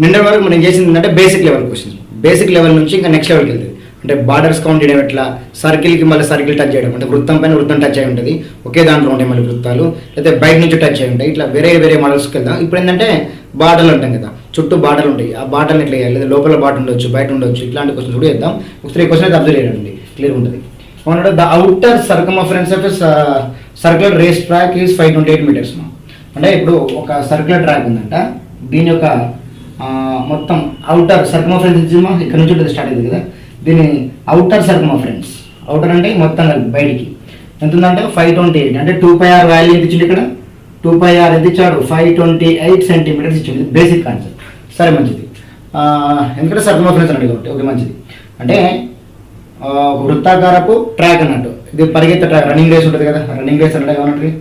నిన్న వరకు మనం చేసింది ఏంటంటే basic level questions. Basic level నుంచి ఇంకా నెక్స్ట్ లెవెల్కి వెళ్తుంది. అంటే బార్డర్స్ కౌంట్ చేయడం ఎట్లా, సర్కిల్కి మళ్ళీ సర్కిల్ టచ్ చేయడం, అంటే వృత్తం పైన వృత్తం టచ్ అయి ఉంటుంది, ఒకే దాంట్లో ఉంటాయి మళ్ళీ వృత్తాలు, లేకపోతే బయట నుంచి టచ్ అయి ఉంటాయి. ఇట్లా వేరే వేరే మోడల్స్కి వెళ్దాం. ఇప్పుడు ఏంటంటే బార్డర్లు ఉంటాం కదా, చుట్టూ బార్డర్లు ఉంటాయి. ఆ బార్డర్ని ఎట్లా వేయాలి, లేదా లోపల బార్డర్ ఉండొచ్చు, బయట ఉండొచ్చు, ఇట్లాంటి క్వశ్చన్స్ కూడా చేద్దాం. ఒకసారి ఈ క్వశ్చన్ అయితే అబ్జర్వ్ చేయండి, క్లియర్ ఉంటుంది. ఏమన్నాడు, the outer circumference of circular race track is 528 meters. అంటే ఇప్పుడు ఒక సర్క్యులర్ ట్రాక్ ఉందంట, దీని యొక్క మొత్తం అవుటర్ సర్కమ్ఫరెన్స్ ఇక్కడ నుంచి ఉంటుంది, స్టార్ట్ అయింది కదా, దీని అవుటర్ సర్కమ్ఫరెన్స్, అవుటర్ అంటే మొత్తం కలిపి బయటికి ఎంత ఉందంటే 528. అంటే 2πr వాల్యూ ఎంత ఇచ్చింది ఇక్కడ, 2πr ఎంత ఇచ్చాడు, 528 centimeters ఇచ్చింది. Basic concept. సరే మంచిది, ఎందుకంటే సర్కమ్ఫరెన్స్ అన్నట్టు కాబట్టి ఓకే మంచిది. అంటే వృత్తాకారపు ట్రాక్ అన్నట్టు, ఇది పరిగెత్తే ట్రాక్, రన్నింగ్ రేస్ ఉంటుంది కదా, రన్నింగ్ రేస్ అంటే ఏమన్నట్టు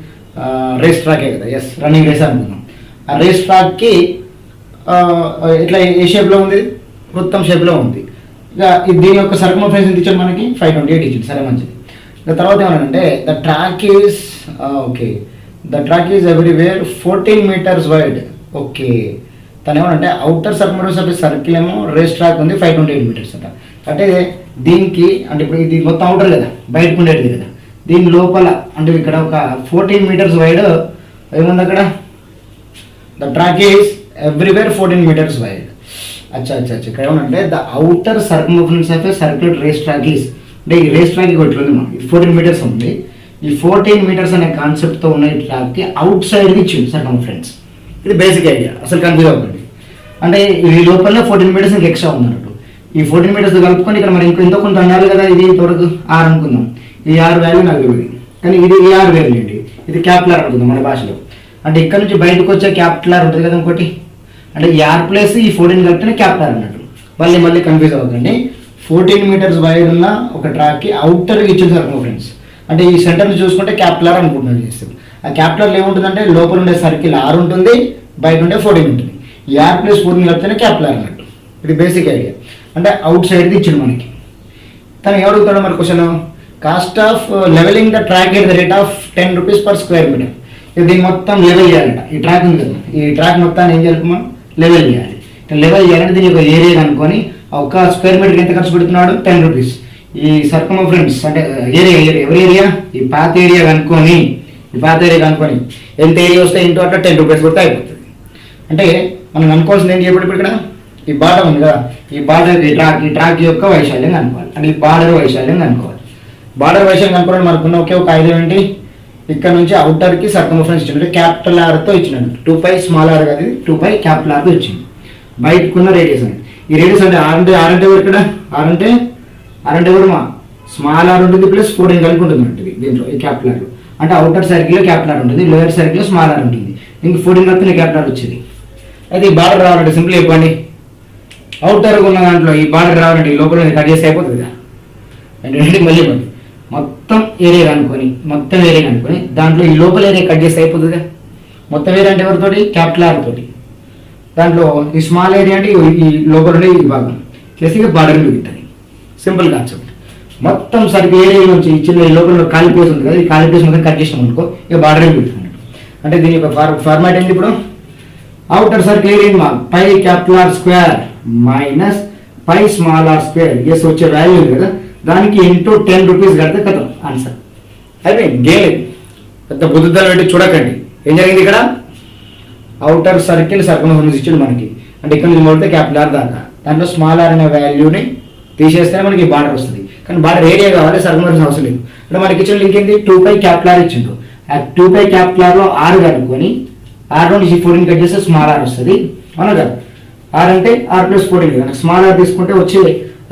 రేస్ ట్రాకే కదా, ఎస్ రన్నింగ్ రేస్ అనుకున్నాం. ఆ రేస్ ట్రాక్కి ఇట్లా ఏ షేప్లో ఉంది, వృత్తం షేప్లో ఉంది. ఇక దీని యొక్క సర్కమ్ఫరెన్స్ ఎంత ఇచ్చాడు మనకి, 528 ఇచ్చింది. సరే మంచిది. ఇక తర్వాత ఏమన్నాడంటే the track is okay, the track is everywhere 14 meters wide. Okay, తను ఏమనంటే అవుటర్ సర్కమ్ఫరెన్స్ ఆఫ్ సర్కిల్ ఏమో రేస్ ట్రాక్ ఉంది 528 meters అంట. అంటే దీనికి అంటే ఇప్పుడు ఇది మొత్తం అవుటర్ కదా, బయటకు ఉండేది కదా, దీని లోపల అంటే ఇక్కడ ఒక 14 meters వైడ్ ఏముంది అక్కడ, the track is everywhere 14 meters wide. అచ్చా ఇక్కడ ఏమంటే the outer circumference of circular race track is, అంటే ఈ రేస్ ట్రాక్ ఒకటి ఉంది మనకి 14 meters ఉంది. ఈ 14 meters అనే కాన్సెప్ట్తో ఉన్న ఈ ట్రాక్కి అవుట్ సైడ్కి ఇచ్చింది సర్కమ్ఫరెన్స్. ఇది బేసిక్ ఐడియా, అసలు కన్ఫ్యూజ్ అవుతుంది. అంటే ఈ లోపల 14 meters ఇంకా ఎక్స్ట్రా ఉంది అన్నట్టు. ఈ 14 meters కలుపుకొని ఇక్కడ మరి ఇంకో కొంత అన్నారు కదా, ఇది ఇంతవరకు 6 అనుకుందాం. ఈ 6 వాల్యూ నాకు తెలియదు, కానీ ఇది ఈ 6 వాల్యూ అండి, ఇది క్యాపిటల్ అనుకుందాం మన భాషలో. అంటే ఇక్కడ నుంచి బయటకు వచ్చే క్యాపిటల్ ఉంటుంది కదా ఇంకోటి, అంటే ఈ 6 ప్లస్ ఈ 14 కలిపితేనే క్యాపిటల్ అన్నట్టు. మళ్ళీ కన్ఫ్యూజ్ అవుతుంది. 14 meters వైడ్ ఉన్న ఒక ట్రాక్కి అవుటర్కి ఇచ్చిన సర్కమ్ఫరెన్స్, అంటే ఈ సెంటర్ని చూసుకుంటే క్యాపిటల్ అనుకుంటున్నాను చేస్తుంది. ఆ క్యాపిటల్ ఏముంటుందంటే లోపల ఉండే సర్కిల్ 6 ఉంటుంది, బయట ఉండే 14 ఉంటుంది. ఈ 6 + 14 కలిపితేనే క్యాపిటల్ అన్నట్టు. ఇది బేసిక్ ఐడియా. అంటే అవుట్ సైడ్ది ఇచ్చింది మనకి. తను ఏమడుగుతాడో మరి question, cost of leveling the track at the rate of 10 rupees per square meter. దీన్ని మొత్తం లెవెల్ చేయాలంట. ఈ ట్రాక్ ఉంది కదా, ఈ ట్రాక్ మొత్తాన్ని ఏం చేయాలి మనం, లెవెల్ చేయాలి. లెవెల్ చేయాలంటే దీని ఒక ఏరియా కనుక్కొని ఒక స్క్వేర్ మీటర్కి ఎంత ఖర్చు పెడుతున్నాడు, 10 rupees. ఈ సర్కమ్ఫరెన్స్ అంటే ఏరియా ఎవరి ఏరియా, ఈ పాత ఏరియా కనుక్కొని ఎంత ఏరియా వస్తే ఇంటూ అట్లా 10 rupees కొడితే అయిపోతుంది. అంటే మనం అనుకోవాల్సింది ఏం చేయబడి ఇక్కడ ఈ బార్డర్ ఉంది కదా, ఈ బార్డర్ ఈ ట్రాక్ యొక్క వైశాల్యం కనుక్కోవాలి. అంటే ఈ బార్డర్ వైశాల్యం కనుక్కోవాలి. బార్డర్ వైశాల్యం కనుక్కోవడం మనకున్న ఒకే ఒక ఐడియా ఏంటి, ఇక్కడ నుంచి అవుటర్కి సర్కమ్ఫరెన్స్ ఇచ్చింది, క్యాపిటల్ ఆర్తో ఇచ్చినట్టు. 2π స్మాల్ ఆర్ కాదు, 2π క్యాపిటల్ ఆర్తో ఇచ్చింది. బయటకున్న రేడియస్ అని, ఈ రేడియస్ అంటే ఆర్ అంటే ఎవరు ఇక్కడ, ఆర్ అంటే ఎవరు మా స్మాల్ ఆర్ ఉంటుంది ప్లస్ 14 కలిపి ఉంటుంది ఉంటుంది దీంట్లో ఈ క్యాపిటల్ ఆర్. అంటే అవుటర్ సర్కిల్లో క్యాపిటల్ ఆర్ ఉంటుంది, లోయర్ సర్కిల్లో స్మాల్ ఆర్ ఉంటుంది. ఇంక 14 కలిపి క్యాపిటల్ ఆర్ వచ్చేది. అయితే ఈ బార్డర్ రావాలంటే సింపుల్ చెప్పండి, అవుటర్ ఉన్న దాంట్లో ఈ బార్డర్ రావాలంటే ఈ లోపల కట్ చేసి అయిపోతుంది కదా. అంటే మళ్ళీ మొత్తం ఏరియా కనుక్కొని దాంట్లో ఈ లోపల ఏరియా కట్ చేస్తే అయిపోతుందిగా. మొత్తం ఏరియా అంటే ఎవరితోటి, క్యాపిటల్ ఆర్ తోటి. దాంట్లో ఈ స్మాల్ ఏరియా అంటే ఈ లోపల ఈ భాగం చేసి ఇక బార్డర్ మిగులుతుంది. Simple concept. మొత్తం సరిగ్గా ఏరియా నుంచి చిన్న లోపల ఖాళీ ప్లేస్ ఉంది కదా, ఈ ఖాళీ ప్లేస్ మొత్తం కట్ చేసినాం అనుకో, ఇక బార్డర్ మిగులుతుంది. అంటే దీని యొక్క ఫార్మాట్ ఏంటి ఇప్పుడు, outer circle area pi capital R square minus pi small r square. Yes, వచ్చే వాల్యూ ఉంది కదా, దానికి ఇంటూ 10 rupees కడితే కదా ఆన్సర్ అయిపోయింది. గేమ్ పెద్ద బుద్ధిదాలు పెట్టి చూడకండి. ఏం జరిగింది ఇక్కడ, అవుటర్ సర్కిల్ సర్కమ్ఫరెన్స్ ఇచ్చింది మనకి. అంటే ఇక్కడ నుంచి మొదటి క్యాపిటల్ ఆర్ దాకా, దాంట్లో స్మాల్ ఆర్ అనే వాల్యూని తీసేస్తేనే మనకి బార్డర్ వస్తుంది. కానీ బార్డర్ ఏరియా కావాలి, సర్కమ్ఫరెన్స్ అవసరం లేదు. అంటే మనకి ఇచ్చిన లింక్ ఏంటి, 2π క్యాపిటల్ ఆర్ ఇచ్చిండు. ఆ 2π క్యాపిటల్ ఆర్లో 6 కనుక్కొని 6 నుంచి 14 కట్ చేస్తే స్మాల్ ఆర్ వస్తుంది. అవునా కదా, ఆర్ అంటే ఆర్ + 14 కదా. స్మాల్ ఆర్ తీసుకుంటే వచ్చే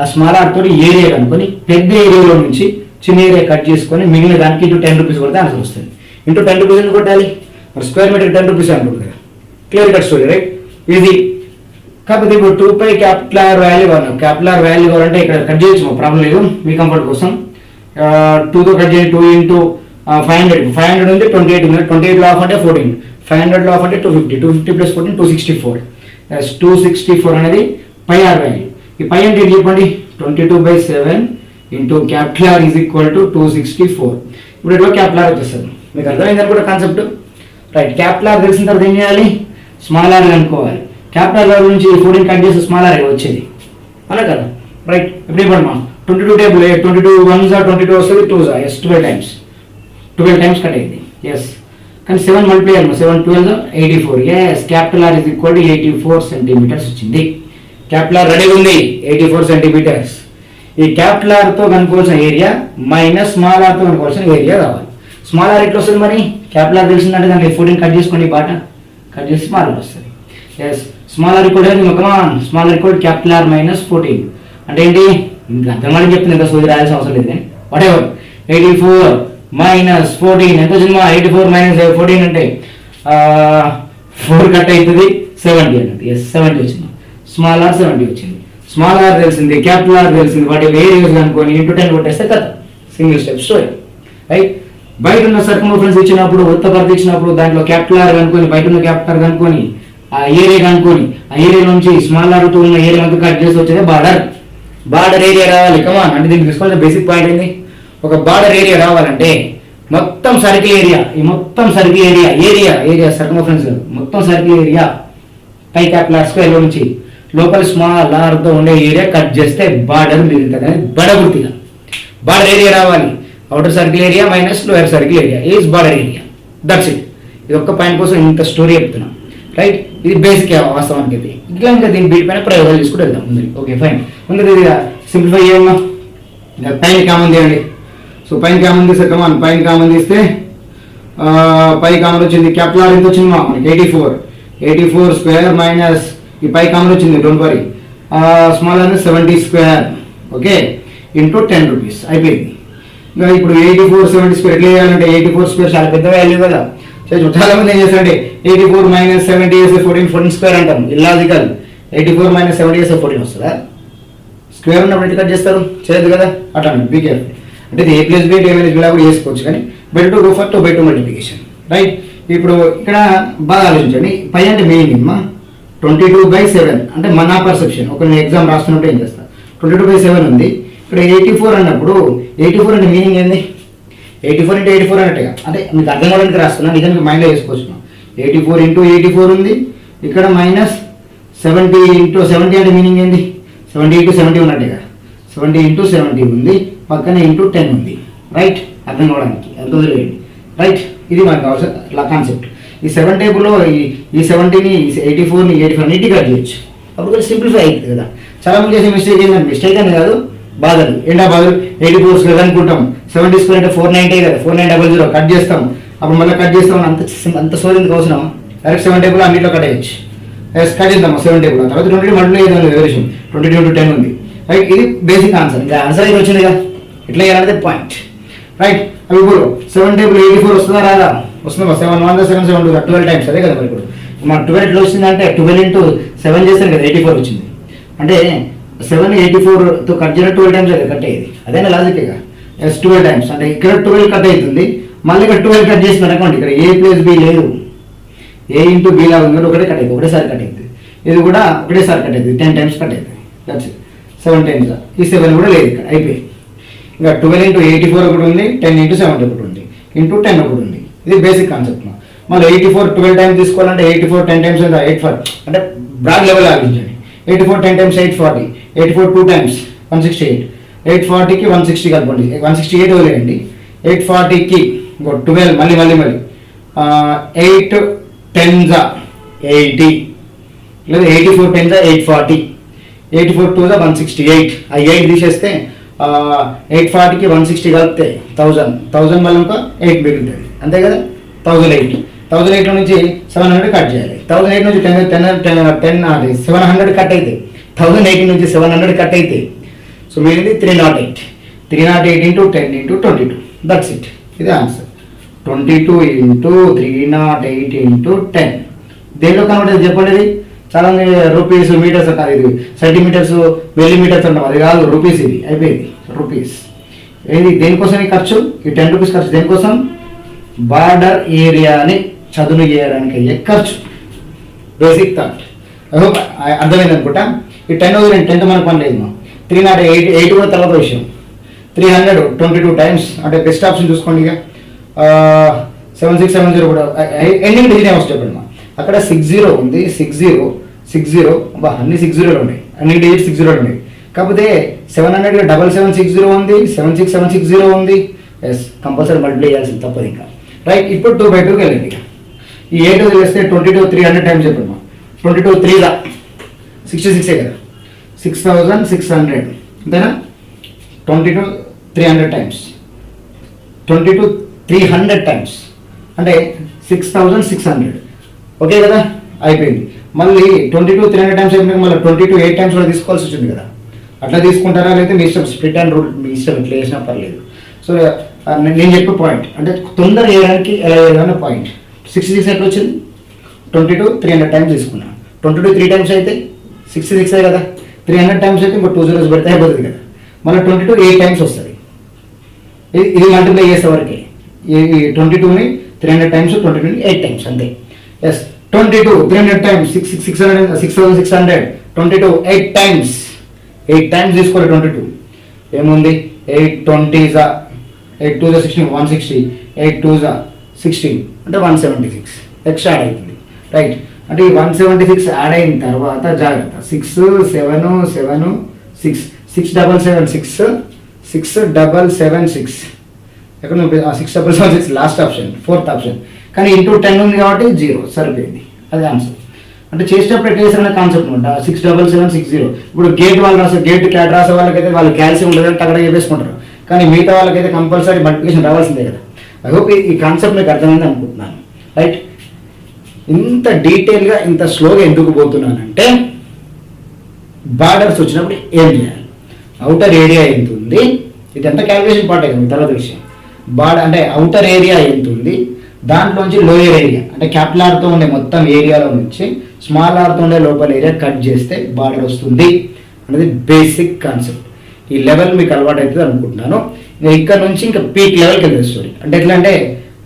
ఆ స్మాల్ ఆర్ తోటి ఏరియా కనుక్కొని పెద్ద ఏరియాలో నుంచి చిన్న ఏరియా కట్ చేసుకొని మిగిలిన దానికి ఇంటూ 10 rupees కొడితే ఆన్సర్ వస్తుంది. ఇంటూ 10 rupees ఎందుకు కొట్టాలి, మరి స్క్వేర్ మీటర్ 10 rupees అనుకుంటుంది కదా. Clear cut story right. ఇది కాకపోతే ఇప్పుడు 2π క్యాపిటల్ ఆర్ వాల్యూ కావాలి. క్యాపిటల్ ఆర్ వాల్యూ కావాలంటే ఇక్కడ కట్ చేయొచ్చు, ప్రాబ్లం లేదు, మీ కంఫర్ట్ కోసం. 2తో కట్ చేయండి, 2 into 500 ఉంది, 28 ఉంది. 28 ఆఫ్ అంటే 14, 500 ఆఫ్ అంటే 250, 250 + 14 264. 264 అనేది పై ఆర్ వాల్యూ. ఈ పై అంటే ఏంటి చెప్పండి, 22/7 into capital R is equal to 264. ఇప్పుడు ఎట్లా క్యాపిటల్ ఆర్ వచ్చేస్తుంది, మీకు అర్థమైంది అనుకుంటా కాన్సెప్ట్ రైట్. క్యాపిటల్ ఆర్ తెలిసిన తర్వాత ఏం చేయాలి, స్మాల్ ఆర్ కనుక్కోవాలి. క్యాపిటల్ ఆర్ నుంచి 14 కట్ చేస్తే స్మాల్ ఆర్ వచ్చేది అలా కదా, రైట్. ఇప్పుడు ఇవ్వండి 22 టేబుల్ 22 1s 22 వస్తుంది 2s ఎస్ 12 టైమ్స్ కట్ అయింది ఎస్. కానీ 7 మల్టిప్లై అయ్యాము 7 12 84 S. Capital R is equal to 84 centimetres వచ్చింది. క్యాపిటల్ ఆర్ రెడీ ఉంది 84 సెంటీమీటర్స్. ఈ క్యాపిటల్ ఆర్తో కనుక్కోవాల్సిన ఏరియా మైనస్ స్మాల్ ఆర్తో కనుక్కోవాల్సిన ఏరియా కావాలి. స్మాల్ ఆర్ ఎట్లా వస్తుంది మరి, క్యాపిటల్ ఆర్ తెలిసిందంటే దానికి 14 కట్ చేసుకోండి, బాట కట్ చేసి స్మాల్ ఆర్ వస్తుంది yes. Small R equal small R equal capital R minus 14 అంటే ఏంటి, ఇంకా అర్థమని చెప్తుంది, ఎంత సోది రాయాల్సిన అవసరం లేదు కానీ వాట్ ఎవర్. 84 మైనస్ 14 ఎంత వచ్చింది మా, 84 మైనస్ 14 అంటే 4 కట్ అవుతుంది 70 అన్నట్టు ఎస్ 70 వచ్చింది. స్మాల్ ఆర్ 70 వచ్చింది. స్మాల్ ఆర్ తెలిసింది, క్యాపిటల్ ఆర్ తెలిసింది, వాటి వేరియస్ అనుకోని ఇంటూ 10 కొట్టేస్తే కదా సింగిల్ స్టెప్ స్టోరీ రైట్. బయట ఉన్న సర్కంఫరెన్స్ ఇచ్చినప్పుడు వృత్త పరిధి ఇచ్చినప్పుడు దాంట్లో క్యాపిటల్ ఆర్ కనుకొని, బయట ఉన్న క్యాపిటల్ ఆర్ కనుకొని, ఆ ఏరియా కనుకొని, ఆ ఏరియా నుంచి స్మాల్ ఆర్తో ఉన్న ఏరియా అంతా కట్ చేసి వచ్చేది బార్డర్ ఏరియా రావాలి. కమాన్ అంటే దీనికి తీసుకోవాల్సిన బేసిక్ పాయింట్ ఏంది, ఒక బార్డర్ ఏరియా రావాలంటే మొత్తం సర్కిల్ ఏరియా, ఈ మొత్తం సర్కిల్ ఏరియా సర్కంఫరెన్స్ మొత్తం circle area pi capital R square నుంచి లోపల స్మాల్ ఆర్తో ఉండే ఏరియా కట్ చేస్తే బార్డర్ మిగులుతుంది. అని బడగుర్తిగా బార్డర్ ఏరియా రావాలి. Outer circle area minus lower circle area is border area. That's it. ఇది ఒక్క పాయింట్ కోసం ఇంత స్టోరీ చెప్తున్నాం రైట్. ఇది బేసిక్ వాస్తవానికి అయితే ఇట్లా ఇంకా దీని బీట్ పైన ప్రయోగాలు తీసుకుంటూ వెళ్దాం ముందు. Okay fine. ముందు ఇది సింప్లిఫై చేయమ్మా. పైన కామన్ తీయండి. సో పైన కామన్ తీస్తే కమాన్ పైన కామన్ తీస్తే పై కామన్ వచ్చింది. క్యాపిటల్ ఆర్ ఎంత వచ్చింది మా మనకి 84 స్క్వేర్ మైనస్ ఈ పై కామన్ వచ్చింది don't worry. Small R 70 square okay into 10 rupees అయిపోయింది. ఇంకా ఇప్పుడు 84 70 స్క్వేర్ ఎట్లా చేయాలంటే 84 స్క్వేర్ చాలా పెద్ద వాల్యూ కదా. చాలా మంది ఏం చేస్తారంటే 84 మైనస్ 70 చేస్తే 14 స్క్వేర్ అంటాం. ఇల్లాజికల్. 84 మైనస్ 70 చేస్తే 14 వస్తుందా? స్క్వేర్ ఉన్నప్పుడు ఎట్లా కట్ చేస్తారు, చేయదు కదా. అట్లా బీ కేర్ఫుల్. అంటే ఇది a plus b a minus b కూడా చేసుకోవచ్చు, కానీ better to go for 2/2 multiplication right. ఇప్పుడు ఇక్కడ బాగా ఆలోచించండి. పై అంటే మెయిన్ అమ్మా 22/7 అంటే మన పర్సెప్షన్. ఒక నేను ఎగ్జామ్ రాస్తున్నప్పుడు ఏం చేస్తా 22/7 ఉంది. ఇక్కడ 84 అన్నప్పుడు 84 అంటే మీనింగ్ ఏంది, 84 into 84 అన్నట్టుగా అంటే మీకు అర్థం కావడానికి రాస్తున్నా, నిజంగా మైండ్లో వేసుకోవచ్చు. 84 into 84 ఉంది. ఇక్కడ మైనస్ 70 into 70 అంటే మీనింగ్ ఏంది 70 into 70 ఉన్నట్టుగా 70 into 70 ఉంది. పక్కన ఇంటూ 10 ఉంది రైట్. అర్థం కావడానికి ఎంత వదిలేయండి రైట్. ఇది మనకు కావాల్సిన కాన్సెప్ట్. ఈ 7 టేబుల్లో ఈ 70ని 84ని 84 నీట్గా కట్ చేయొచ్చు. అప్పుడు సింప్లిఫై అవుతుంది కదా. చాలా మంది చేసే మిస్టేక్ ఏంటంటే మిస్టేక్ అని కాదు బాధలు ఏంటా బాధలు 84 స్క్వేర్ అనుకుంటాం. 70 స్క్వేర్ అంటే 490 కదా 4900 కట్ చేస్తాం. అప్పుడు మళ్ళీ కట్ చేస్తాం. అంత సోరిందుకు అవసరం. డైరెక్ట్ 7 టేబుల్ అన్నింటిలో కట్ అయ్యచ్చు. కట్ చేద్దాం 7 టేబుల్. తర్వాత 22 మల్టిప్లై చేద్దాం వేరియేషన్ 22 into 10 ఉంది రైట్. ఇది బేసిక్ ఆన్సర్. ఇంకా ఆన్సర్ అయితే వచ్చింది కదా, ఎట్లా చేయాలంటే పాయింట్ రైట్. అవి ఇప్పుడు 7 టేబుల్ 84 వస్తుందా రాదా, వస్తుందా 7 1 7 7 2 12 టైమ్స్ అదే కదా. మరి ఇప్పుడు మన 12 ఎట్లా వచ్చిందంటే 12 into 7 చేస్తాను కదా 84 వచ్చింది. అంటే 7 84తో కట్ చేయడం 12 టైమ్స్ అయితే కట్ అయ్యేది. అదేనా లాజిక్గా ఎస్ 12 టైమ్స్ అంటే ఇక్కడ 12 కట్ అవుతుంది. మళ్ళీ ఇక్కడ 12 కట్ చేసిన అనుకోండి. ఇక్కడ a ప్లస్ b లేదు, a ఇంటూ b లాగా ఉంది, ఒకటే కట్ అవుతుంది, ఒకటేసారి కట్ అవుతుంది. ఇది కూడా ఒకటేసారి కట్ అవుతుంది, 10 టైమ్స్ కట్ అవుతుంది. That's 7 times. ఈ 7 కూడా లేదు ఇక్కడ అయిపోయి. ఇంకా 12 into 84 ఒకటి ఉంది, 10 into 70 ఒకటి ఉంది, ఇంటూ 10 ఒకటి ఉంది. ఇది బేసిక్ కాన్సెప్ట్. మళ్ళీ 84 12 టైమ్స్ తీసుకోవాలంటే 84 10 టైమ్స్ 840 అంటే బ్రాడ్ లెవెల్ ఆలోచించండి. 84 10 టైమ్స్ 840, 84 2 టైమ్స్ 168, 840కి 160 కలపండి, 168 వదిలేయండి. 840కి 12 మళ్ళీ 8 10s 80 లేదా 84 10s 840, 84 2s 168. ఆ 8 తీసేస్తే 840కి 160 కలిపితే 1000 మళ్ళీ ఇంకా 8 మిగులుతుంది అంతే కదా. 1008 నుంచి 700 కట్ చేయాలి. 1008 నుంచి 700 కట్ అయితే 1080 నుంచి 700 కట్ అయితే సో మిగిలింది 308 into 10 into 22. That's it. ఇది ఆన్సర్. 22 into 308 into 10 దేనిలో కనబడేది చెప్పండి. చాలా రూపీస్ మీటర్స్ కాదు, ఇది సెంటీమీటర్స్ మిల్లీమీటర్స్ అంటాం, అది కాదు రూపీస్. ఇది అయిపోయింది రూపీస్. ఏది దేనికోసం ఈ ఖర్చు, ఈ 10 రూపీస్ ఖర్చు దేనికోసం, బార్డర్ ఏరియాని చదును చేయడానికి అయ్యే ఖర్చు. బేసిక్ థాట్ అర్థమైంది అనుకుంటా. ఈ 10 వదిలేండి, 10తో మనకు పని లేదు. 308 కూడా తర్వాత విషయం. 322 టైమ్స్ అంటే బెస్ట్ ఆప్షన్ చూసుకోండి. ఇక 7670 కూడా ఎండింగ్ డిజిట్ ఏమొస్తుంది చెప్పండి. అక్కడ 60 ఉంది, 60 60 అన్ని 60 ఉన్నాయి, అన్ని డిజిట్ 60 ఉన్నాయి. కాకపోతే 700 7760 ఉంది, 76760 ఉంది. ఎస్, కంపల్సరీ మల్టిప్లై చేయాల్సింది తప్పదు ఇంకా. రైట్, ఇప్పుడు 2/2కి వెళ్ళండి. ఈ 8 చేస్తే 22 300 టైమ్స్ చెప్పమ్మా. 22 3 66 కదా, 6600 అంతేనా. 22 300 టైమ్స్, 22 300 టైమ్స్ అంటే 6600. ఓకే కదా, అయిపోయింది. మళ్ళీ 22 300 టైమ్స్ అయిపోయినాక మళ్ళీ 22 8 టైమ్స్ కూడా తీసుకోవాల్సి వచ్చింది కదా. అట్లా తీసుకుంటారా లేదా మీ ఇష్టం, స్ప్లిట్ అండ్ రూల్ మీ ఇష్టం, ఇట్లా వేసినా పర్లేదు. సో నేను చెప్పే పాయింట్ అంటే తొందరగా వేయడానికి ఎలా వేయాలన్న పాయింట్. 66 ఎట్లా వచ్చింది, 22 300 టైమ్స్ తీసుకున్నాను. 22 3 టైమ్స్ అయితే 66 కదా, 300 టైమ్స్ అయితే ఇంకో 2 zeros పెడితే అయిపోతుంది కదా. మళ్ళీ 22 8 టైమ్స్ వస్తుంది. ఇది మల్టిప్లై చేసే వరకే. ఈ 22ని 300 టైమ్స్, 22ని 8 టైమ్స్ అంతే. ఎస్, 22 300 టైమ్స్ 6600, 22 8 టైమ్స్, 8 టైమ్స్ తీసుకోవాలి. 22 ఏముంది, 8 20 8 2 16 160, 8 2 16 అంటే 176 ఎక్స్ట్రా యాడ్ అవుతుంది. రైట్, అంటే ఈ 176 యాడ్ అయిన తర్వాత జాగ్రత్త, 6 7 7 6 6776 6776 ఎక్కడ 6776 లాస్ట్ ఆప్షన్, 4th ఆప్షన్. కానీ ఇంటూ 10 ఉంది కాబట్టి 0 సరిపోయింది, అది ఆన్సర్. అంటే చేసేటప్పుడు ఎట్లా చేస్తారనే కాన్సెప్ట్ అనమాట. 67760. ఇప్పుడు గేట్ వాళ్ళు రాసే, గేట్ క్యాట్ రాసే వాళ్ళకైతే వాళ్ళు క్యాల్సియం ఉండదని అక్కడ చెప్పేసుకుంటారు. కానీ మిగతా వాళ్ళకైతే కంపల్సరీ మల్టిప్లికేషన్ రావాల్సిందే కదా. ఐ హోప్ ఈ కాన్సెప్ట్ మీకు అర్థమైంది అనుకుంటున్నాను. రైట్, ఇంత డీటెయిల్గా ఇంత స్లోగా ఎందుకు పోతున్నానంటే బార్డర్స్ వచ్చినప్పుడు ఏం చేయాలి, అవుటర్ ఏరియా ఎంత ఉంది, ఇదంతా క్యాల్కులేషన్ పార్ట్ అయింది. తర్వాత విషయం బార్డర్ అంటే అవుటర్ ఏరియా ఎంత ఉంది, దాంట్లోంచి లోయర్ ఏరియా అంటే క్యాపిటల్ ఆర్తో ఉండే మొత్తం ఏరియాలో నుంచి స్మాల్ ఆర్తో ఉండే లోపల ఏరియా కట్ చేస్తే బార్డర్ వస్తుంది అనేది బేసిక్ కాన్సెప్ట్. ఈ లెవెల్ మీకు అలవాటు అవుతుంది అనుకుంటున్నాను. ఇక్కడ నుంచి ఇంకా పీక్ లెవెల్కి వెళ్తుంది స్టోరీ. అంటే ఎట్లా అంటే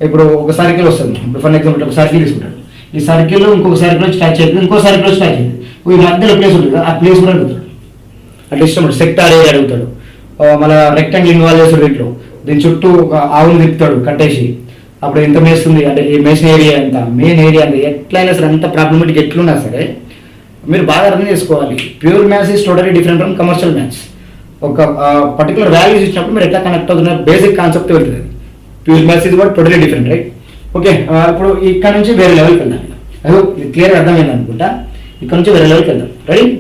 ఇప్పుడు ఒక సర్కిల్ వస్తుంది, ఇప్పుడు ఫర్ ఎగ్జాంపుల్ ఒక సర్కిల్ తీసుకుంటాడు. ఈ సర్కిల్ ఇంకొక సర్కిల్ స్టార్ట్ చేస్తుంది, ఇంకో సర్కిల్ స్టార్ట్ చేస్తుంది. ఈ మధ్యలో ప్లేస్ ఉంటుంది కదా, ఆ ప్లేస్ కూడా అడుగుతాడు. అట్లా ఇష్టం సెక్టార్ ఏరియా అడుగుతాడు. మళ్ళీ రెక్టాంగిల్ ఇన్వాల్వ్ చేస్తాడు. ఇంట్లో దీని చుట్టూ ఒక ఆవును తిప్పుతాడు కట్టేసి, అప్పుడు ఎంత మేస్తుంది అంటే ఈ మేసిన ఏరియా ఎంత, మెయిన్ ఏరియా ఎంత, ఎట్లయినా సరే అంత ప్రాబ్లమేటిక్ ఎట్లున్నా సరే మీరు బాగా అర్థం చేసుకోవాలి. Pure maths is totally different from commercial maths. ఒక పర్టికులర్ వాల్యూస్ ఇచ్చినప్పుడు మీరు ఎట్లా కనెక్ట్ అవుతున్న బేసిక్ కాన్సెప్ట్ వెళ్తుంది. ప్యూర్ మ్యాథ్స్ ఇది కూడా టోటలీ డిఫరెంట్. Right, okay. ఇప్పుడు ఇక్కడ నుంచి వేరే లెవెల్కి వెళ్దాం. అదో క్లియర్గా అర్థమైంది అనుకుంటా. ఇక్కడ నుంచి వేరే లెవెల్కి వెళ్దాం. రైట్.